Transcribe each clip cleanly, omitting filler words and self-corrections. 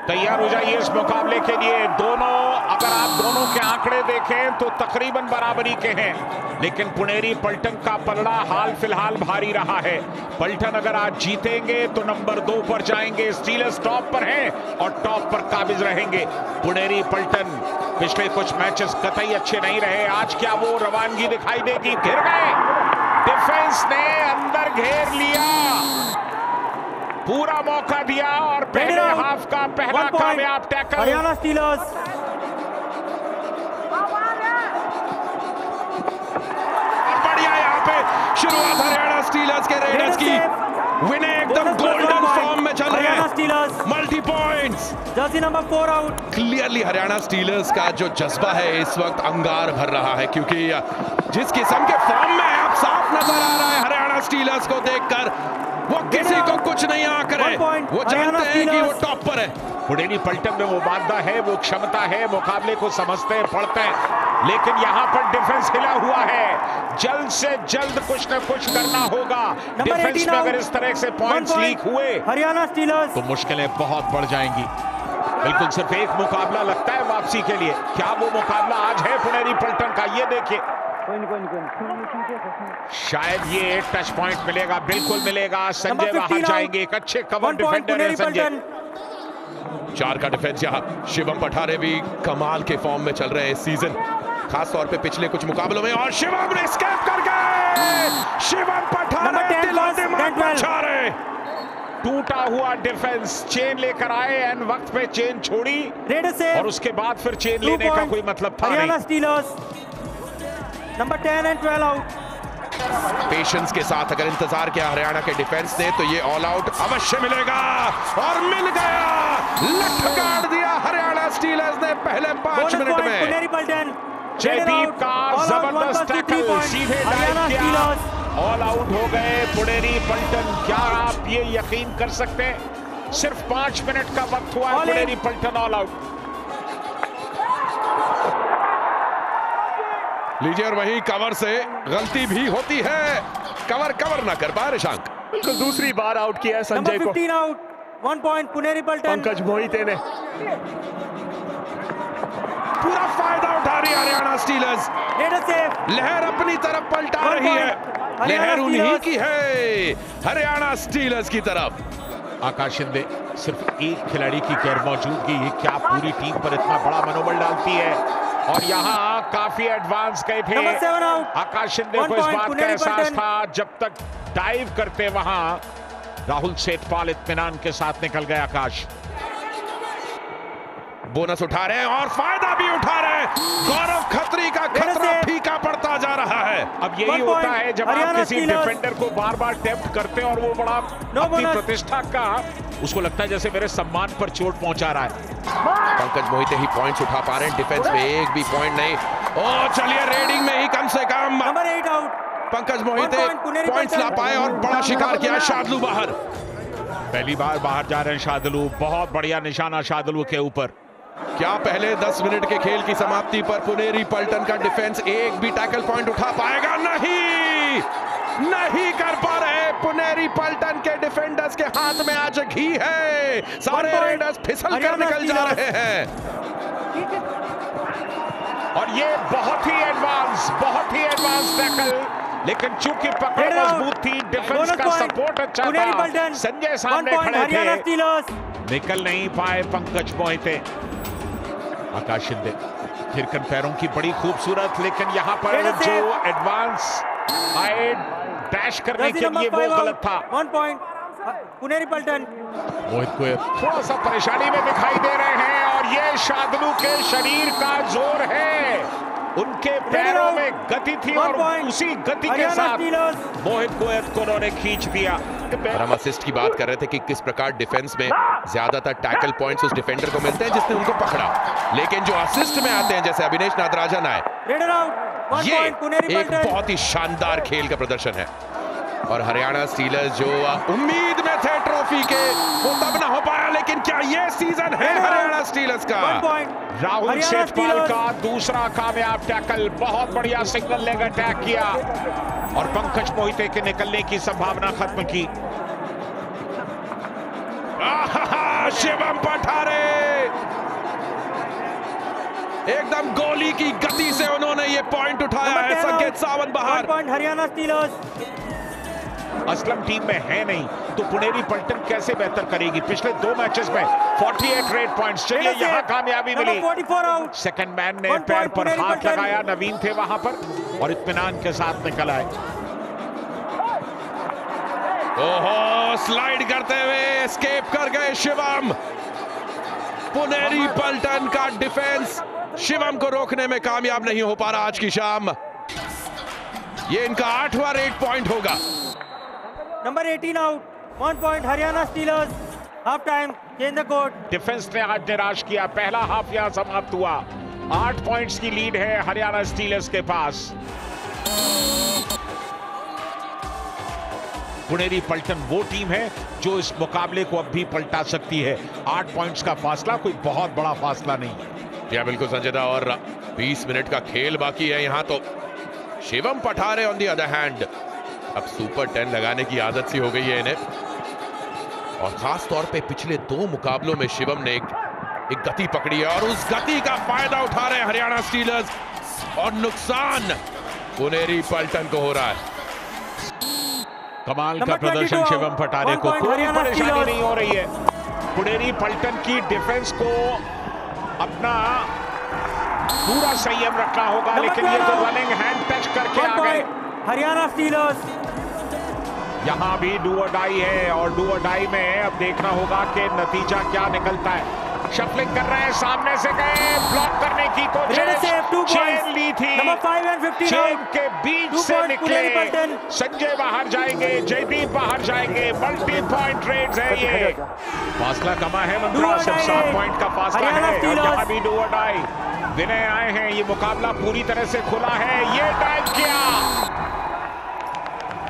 तैयार हो जाइए इस मुकाबले के लिए। दोनों, अगर आप दोनों के आंकड़े देखें तो तकरीबन बराबरी के हैं, लेकिन पुनेरी पलटन का पलड़ा हाल फिलहाल भारी रहा है। पलटन अगर आज जीतेंगे तो नंबर 2 पर जाएंगे, स्टीलर्स टॉप पर हैं और टॉप पर काबिज रहेंगे। पुनेरी पलटन पिछले कुछ मैचेस कतई अच्छे नहीं रहे, आज क्या वो रवानगी दिखाई देगी? घिर गए, डिफेंस ने अंदर घेर लिया, पूरा मौका दिया और पहले हाफ का पहला कामयाब टैकल हरियाणा स्टीलर्स। बढ़िया यहाँ पे शुरुआत हरियाणा स्टीलर्स के रेडर्स की। विनय एकदम गोल्डन फॉर्म में चल रहे हैं, multi points. Jersey number 4 out. Clearly Haryana stealers का जो जज्बा है इस वक्त अंगार भर रहा है, क्योंकि जिस किस्म के फॉर्म में आप साफ नजर आ रहा है हरियाणा स्टीलर्स को देखकर, वो किसी को कुछ नहीं आकर है, वो जानते हैं कि वो टॉप पर है। पुनेरी पलटन में वो मादा है, वो क्षमता है, मुकाबले को समझते हैं, पढ़ते हैं, लेकिन यहाँ पर डिफेंस हिला हुआ है। जल्द से जल्द कुछ न कुछ करना होगा। डिफेंस में अगर इस तरह से पॉइंट्स लीक हुए हरियाणा स्टीलर्स तो मुश्किलें बहुत बढ़ जाएंगी। बिल्कुल सिर्फ एक मुकाबला लगता है वापसी के लिए, क्या वो मुकाबला आज है पुनेरी पलटन का? ये देखिए, शायद ये टच पॉइंट मिलेगा, बिल्कुल मिलेगा। संजय बाहर जाएंगे, एक अच्छे कवर डिफेंडर है संजय। 4 का डिफेंस यहाँ। शिवम पठारे भी कमाल के फॉर्म में चल रहे हैं इस सीजन, खास तौर पे पिछले कुछ मुकाबलों में, और शिवम ने एस्केप कर गए। शिवम पठारे टूटा हुआ डिफेंस, चेन लेकर आए एंड वक्त पे चेन छोड़ी और उसके बाद फिर चेन लेने का कोई मतलब था नहीं। Stealers number 10 and 12 out. Patience के साथ अगर इंतजार किया हरियाणा के डिफेंस ने तो ये ऑल आउट अवश्य मिलेगा, और मिल गया। लठ दिया हरियाणा स्टीलर्स ने पहले 5 मिनट में। पुनेरी पलटन जयदीप का जबरदस्त टैकल, सीधे डाइव किया, ऑल आउट हो गए पुनेरी पलटन। क्या आप ये यकीन कर सकते हैं? सिर्फ 5 मिनट का वक्त हुआ है, पुनेरी पलटन ऑल आउट। लीजिए, और वही कवर से गलती भी होती है, कवर ना कर पाए ऋषांक। बिल्कुल दूसरी बार आउट किया संजय को। 15 आउट, 1 पॉइंट पुनेरी पलटन। पंकज मोहिते ने पूरा फायदा उठा रही है हरियाणा स्टीलर्स। लहर अपनी तरफ पलटा रही है, लहर उन्हीं की है, हरियाणा स्टीलर्स की तरफ। आकाश शिंदे, सिर्फ एक खिलाड़ी की गैर मौजूदगी क्या पूरी टीम पर इतना बड़ा मनोबल डालती है? और यहाँ काफी एडवांस गए थे आकाश शिंदे को, इस बात का एहसास था जब तक डाइव करते वहां राहुल सेठपाल इत्मीनान के साथ निकल गए। आकाश बोनस उठा रहे हैं और फायदा भी उठा रहे हैं। गौरव खत्री का खतरा फीका पड़ता जा रहा है। अब यही होता है जब आप किसी डिफेंडर को बार बार टेम्प्ट करते हैं और वो बड़ा अपनी प्रतिष्ठा का, उसको लगता है जैसे मेरे सम्मान पर चोट पहुंचा रहा है। पंकज मोहिते ही पॉइंट्स उठा पा रहे हैं, डिफेंस में एक भी पॉइंट नहीं। ओ चलिए, रेडिंग में ही कम से कम number 8 out. Pankaj Mohite points ला पाए और बड़ा शिकार किया शादलू बाहर। पहली बार बाहर जा रहे हैं शादलू, बहुत बढ़िया निशाना शादलू के ऊपर। क्या पहले 10 मिनट के खेल की समाप्ति पर पुनेरी पलटन का डिफेंस एक भी टैकल पॉइंट उठा पाएगा? नहीं कर पा रहे। पुनेरी पलटन के डिफेंडर्स के हाथ में आज घी है, सारे रेडर्स फिसल कर निकल जा रहे हैं। और ये बहुत ही एडवांस टैकल, लेकिन चूंकि पकड़ मजबूत थी, डिफेंस का सपोर्ट अच्छा था, संजय सामने खड़े थे, निकल नहीं पाए पंकज मोहिते। आकाश शिंदे, थिरकन पैरों की बड़ी खूबसूरत, लेकिन यहाँ पर जो एडवांस आए डैश करने के लिए वो गलत था। 1 पॉइंट पुनेरी पलटन। मोहित को थोड़ा सा परेशानी में दिखाई दे रहे हैं, और ये शादलू के शरीर का जोर है, उनके पैरों में गति थी और उसी गति के साथ मोहित को उन्होंने खींच दिया। हम असिस्ट की बात कर रहे थे कि किस प्रकार डिफेंस में ज्यादातर टैकल पॉइंट्स उस डिफेंडर को मिलते हैं जिसने उनको पकड़ा, लेकिन जो असिस्ट में आते हैं जैसे अभिनेश नागराजन आए, ये एक बहुत ही शानदार खेल का प्रदर्शन है। और हरियाणा स्टीलर्स जो उम्मीद में थे ट्रॉफी के, वो तब ना हो पाया, लेकिन क्या ये सीजन है हरियाणा स्टीलर्स का? राहुल सेठपाल का दूसरा कामयाब टैकल, बहुत बढ़िया सिंगल लेग अटैक किया और पंकज मोहिते के निकलने की संभावना खत्म की। शिवम पठारे एकदम गोली की गति से उन्होंने ये पॉइंट उठाया है। संकेत सावंत बाहर। Point Haryana stealers. Aslam team में है नहीं तो पुनेरी पलटन कैसे बेहतर करेगी? पिछले 2 मैचेस में 48 रेड पॉइंट्स। चलिए यहां कामयाबी मिली। सेकंड मैन ने पैर पर हाथ लगाया, नवीन थे वहां पर और इत्मीनान के साथ निकल आए। ओहो, स्लाइड करते हुए एस्केप कर गए शिवम। पुनेरी पलटन का डिफेंस शिवम को रोकने में कामयाब नहीं हो पा रहा आज की शाम। ये इनका 8वां रेड पॉइंट होगा। Number 18 out, 1 point Haryana stealers. Half time, change the court. Defence ने आज निराश किया। पहला हाफ यहां समाप्त हुआ। 8 पॉइंट्स की लीड है हरियाणा स्टीलर्स के पास। पुनेरी पलटन वो टीम है जो इस मुकाबले को अब भी पलटा सकती है। 8 पॉइंट्स का फासला कोई बहुत बड़ा फासला नहीं है। या बिल्कुल संजय, और 20 मिनट का खेल बाकी है यहां तो। Shivam Pathare on the other hand अब सुपर 10 लगाने की आदत सी हो गई है इन्हें, और खास तौर पे पिछले 2 मुकाबलों में शिवम ने एक गति पकड़ी है और उस गति का फायदा उठा रहे हरियाणा स्टीलर्स और नुकसान पुनेरी पलटन को हो रहा है। कमाल का प्रदर्शन शिवम पठारे को, कोई परेशानी नहीं हो रही है। पुनेरी पलटन की डिफेंस को अपना पूरा संयम रखना होगा, लेकिन ये तो रनिंग हैंड टच करके आ गए हरियाणा स्टीलर्स। यहां भी डू और डाई है और डू और डाई में अब देखना होगा कि नतीजा क्या निकलता है। शफलिंग कर रहे हैं, सामने से गए, ब्लॉक करने की कोशिश, चेन ली थी, चेन के बीच से निकले। संजय बाहर जाएंगे, जयदीप बाहर जाएंगे। मल्टी पॉइंट रेड्स है ये। फासला कमा है मंत्रा, सिर्फ 7 पॉइंट का फासला है। और यहां भी डू और डाई विनय आए हैं। ये मुकाबला पूरी तरह से खुला है। ये डाइव किया,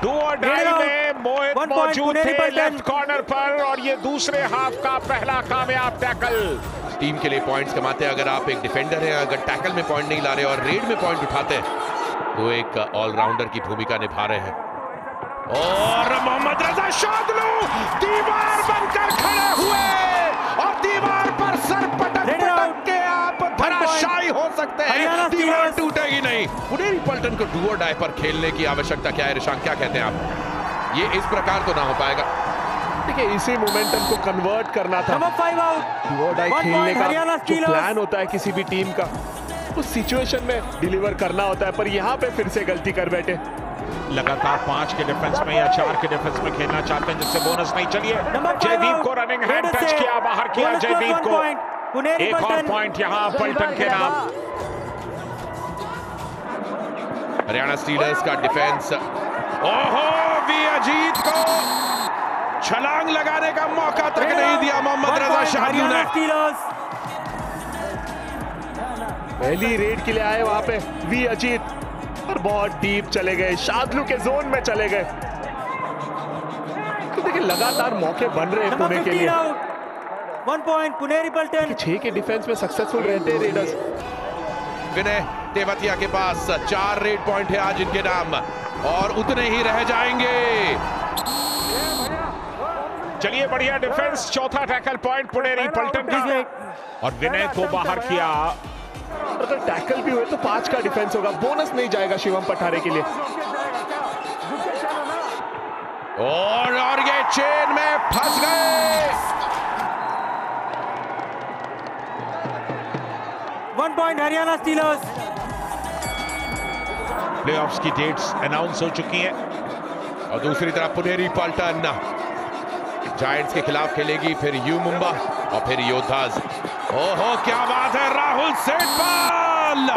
डू और डाई में मोहित मौजूद थे लेफ्ट कॉर्नर पर, और ये दूसरे हाफ का पहला कामयाब टैकल। टीम के लिए पॉइंट्स कमाते हैं अगर आप एक डिफेंडर हैं, अगर टैकल में पॉइंट नहीं ला रहे और रेड में पॉइंट उठाते हैं तो एक ऑलराउंडर की भूमिका निभा रहे हैं। और मोहम्मद रजा शादलू दीवार बनकर खड़े हुए और दीवार पर सर पटक के आप धराशायी हो सकते हैं, दीवार टूटेगी नहीं। पुनेरी पलटन को डू और डाई पर खेलने की आवश्यकता क्या है ऋषांक, क्या कहते हैं आप? ये इस प्रकार तो ना हो पाएगा। देखिए, इसी मोमेंटम को कन्वर्ट करना था। डू और डाई खेलने का जो प्लान होता है किसी भी टीम का, उस सिचुएशन में डिलीवर करना होता है, पर यहाँ पे फिर से गलती कर बैठे। लगातार 5 के डिफेंस में या 4 के डिफेंस में खेलना चाहते हैं जिससे बोनस नहीं। चलिए, जयदीप को रनिंग हैंड टच किया, बाहर किया जयदीप को। एक और पॉइंट यहां पलटन के नाम। हरियाणा स्टीलर्स का डिफेंस, ओहो, वी अजीत को छलांग लगाने का मौका तक नहीं दिया मोहम्मद रजा शादलू ने। पहली रेड के लिए आए वहां पे वी अजीत और बहुत डीप चले गए, शादलू के जोन में चले गए। तो देखिए, लगातार मौके बन रहे हैं पुणे के लिए। 1 पॉइंट पुनेरी पलटन। 6 के डिफेंस में सक्सेसफुल रहते हैं रेडर्स। विनय तेवतिया के पास 4 रेड पॉइंट है आज इनके नाम और उतने ही रह जाएंगे। चलिए, बढ़िया डिफेंस, चौथा टैकल पॉइंट पुनेरी पलटन का। और विनय को बाहर किया। अगर टैकल भी हुए तो 5 का डिफेंस होगा, बोनस नहीं जाएगा शिवम पठारे के लिए। और ये चेन में फंस गए। 1 पॉइंट हरियाणा स्टीलर्स। प्लेऑफ्स की डेट्स अनाउंस हो चुकी हैं और दूसरी तरफ पुनेरी पलटन जायंट्स के खिलाफ खेलेगी, फिर यू मुंबा और फिर योद्धाज। ओहो, क्या बात है, राहुल सेठपाल।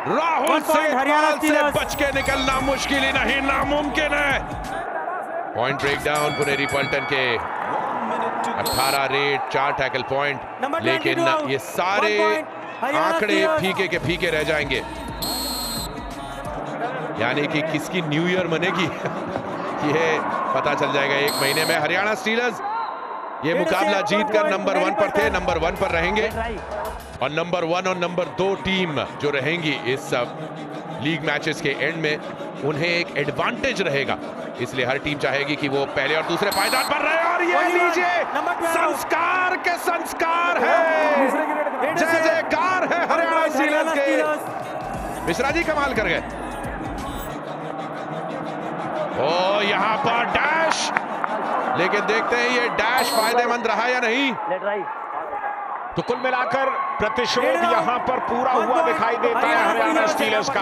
राहुल सेठपाल से बच के निकलना मुश्किल ही नहीं, नामुमकिन है। पॉइंट ब्रेकडाउन पुनेरी पलटन के 18 रेड, 4 टैकल पॉइंट, लेकिन ये सारे आंकड़े फीके के फीके रह जाएंगे। यानी कि किसकी न्यू ईयर मनेगी ये पता चल जाएगा 1 महीने में। हरियाणा स्टीलर्स ये मुकाबला जीतकर नंबर 1 पर थे, नंबर 1 पर रहेंगे और नंबर 1 और नंबर 2 टीम जो रहेंगी इस लीग मैचेस के एंड में उन्हें एक एडवांटेज रहेगा, इसलिए हर टीम चाहेगी कि वो पहले और दूसरे पायदान पर रहे। और ये लीजिए, संस्कार के संस्कार है, जय जयकार है हरियाणा स्टीलर्स के। मिश्रा जी कमाल कर गए। ओ यहां पर डैश, लेकिन देखते हैं ये डैश फायदेमंद रहा या नहीं। तो कुल मिलाकर प्रतिशोध यहां पर पूरा हुआ दिखाई देता है हरियाणा स्टीलर्स का।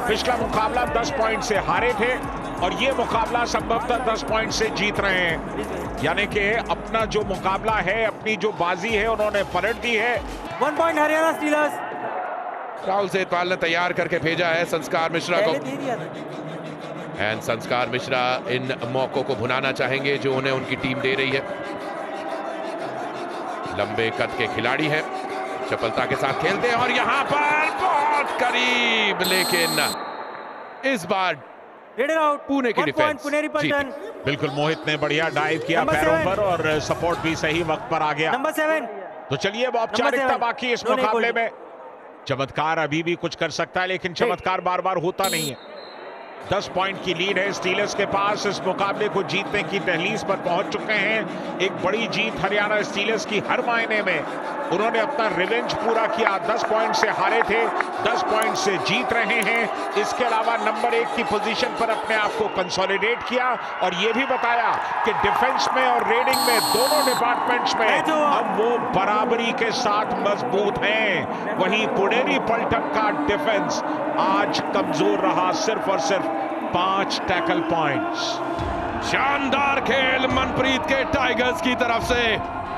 पिछला मुकाबला 10 पॉइंट से हारे थे और ये मुकाबला संभवतः 10 पॉइंट से जीत रहे हैं, यानी कि अपना जो मुकाबला है, अपनी जो बाजी है, उन्होंने पलट दी है। 1 पॉइंट हरियाणा स्टीलर्स। राहुल सेठपाल ने तैयार करके भेजा है संस्कार मिश्रा को, एंड संस्कार मिश्रा इन मौकों को भुनाना चाहेंगे जो उन्हें उनकी टीम दे रही है। लंबे कद के खिलाड़ी हैं, चपलता के साथ खेलते हैं और यहां पर बहुत करीब, लेकिन इस बार पुणे की डिफेंस। बिल्कुल मोहित ने बढ़िया डाइव किया पैरों पर और सपोर्ट भी सही वक्त पर आ गया। नंबर 7। तो चलिए वो औपचारिकता बाकी इस मुकाबले में। चमत्कार अभी भी कुछ कर सकता है, लेकिन चमत्कार बार बार होता नहीं है। 10 पॉइंट की लीड है स्टीलर्स के पास, इस मुकाबले को जीतने की दहलीज पर पहुंच चुके हैं। एक बड़ी जीत हरियाणा स्टीलर्स की हर मायने में। उन्होंने अपना रिवेंज पूरा किया, 10 पॉइंट से हारे थे, 10 पॉइंट से जीत रहे हैं। इसके अलावा नंबर 1 की पोजीशन पर अपने आप को कंसोलिडेट किया और यह भी बताया कि डिफेंस में और रेडिंग में, दोनों डिपार्टमेंट्स में अब वो बराबरी के साथ मजबूत हैं। वहीं पुणेरी पलटन का डिफेंस आज कमजोर रहा, सिर्फ और सिर्फ 5 टैकल पॉइंट्स। शानदार खेल मनप्रीत के टाइगर्स की तरफ से।